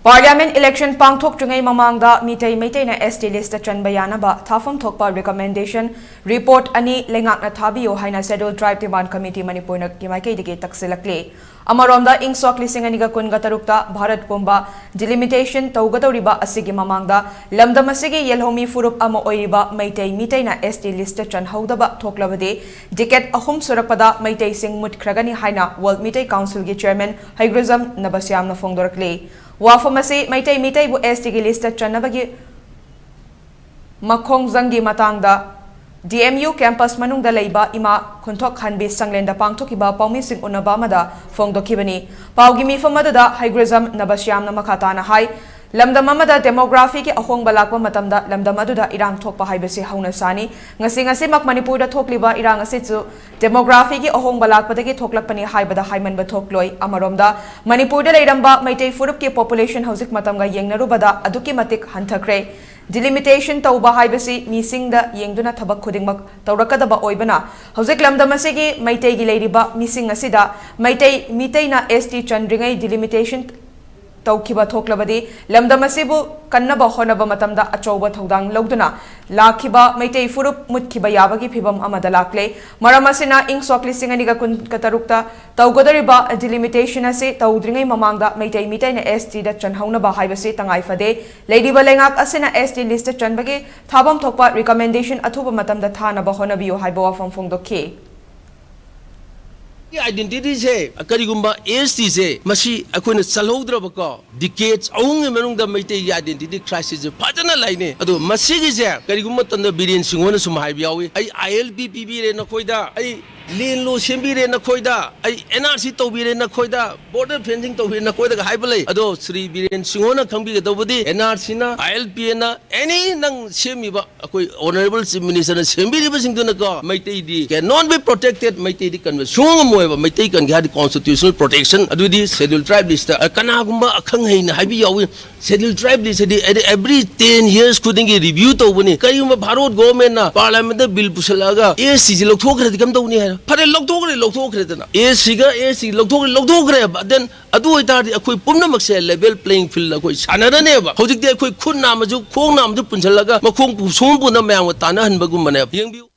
Parliament election pangthoktringeida mamangda meiteina ST list chanba yanaba thafam thokpa recommendation report ani lengakna thabiyu haina scheduled tribe demand committee Manipur na kimaikai taksilakle amaromda ingsok lising aniga kunga tarukta Bharat pumba delimitation tawgadoriba asigi mamangda lamdam asigi yelhomi furup ama oiriba meiteina ST list chan haudaba thoklabade diket ahum surakpada meitei sing mut khragani haina World Meitei Council gi chairman Haigrizam Nabasyamna fongdorakle Wafamasi meitei bu ST gi list chanabagi makhong zangi matangda DMU campus manungda leiba ima khunthok khanbi sanglenda pangthokiba paumising unaba mada fongdokibani paugi mifamada Haigrizam Nabasyamna makhatana hai lamdam amada demography ki ahong balakwa matamda lamdam aduda irang thokpa haibase hauna sani ngasi mak Manipur da thokliba irang ase chu demography ki ahong balakpa dagi thoklakpani haibada haimanba thokloi amaromda Manipur da leiramba meitei furup ki population hauzik matamga yengnarubada aduki matik hanthakre delimitation tauba haibasi mising da yengduna thabak khudingmak taurakadaba oibana hauzik lamdam asegi meitei gi leiriba mising asida meiteina ST chandringai delimitation Taukiba Thoklabadi, Lamdamasibu, Kanaba Honaba Matamda, Achoba Todang Loduna, Lakiba, Meitei Furup, Mutkiba Yabagi Pibam Amadalakle, Maramasina, Ink Sokli Singaniga Katarukta, Taugodariba, delimitation ase, Taudringa Mamanga, meiteina ST that Chanhauna Bahibase, Tangaifade, Lady Balengak Asina ST listed Chanbagi, Tabam Tokpa recommendation, Atuba Matam the Tana Bahonabio Hiboa from Fongdoke. Identity se karigumba ST se masi akoina salhodrabako decades aung menung da meitei identity crisis fajana laine adu masi gi se karigumba tanda biren singona sum haibiawi ai ILPPB re na koida ai len lo sembi re na koida ai NRC tobi re na koida border fencing tobi na koida ga haibale ado Sri Biren singona khangbi ga tobudi NRC na ILP na any nang semi ba akoi honorable chief minister na sembi ri ba singduna ko meitei di cannot be protected meitei di convention Meitei kan gadi constitutional protection adudi scheduled tribe list kana gumba akhang haina haibi yawi scheduled tribe list every 10 years kudingi review tawbani kayuma Bharat government na parliament bill pusalaga SC lokthokre kam tawni hai phare lokthokre dana SC lokthokre then adu itar akoi pumna makse level playing field akoi sanarane ba hojik de akoi khun namaju khong namaju punchalaga makhong sum puna mayang tana han bagum mane yengbi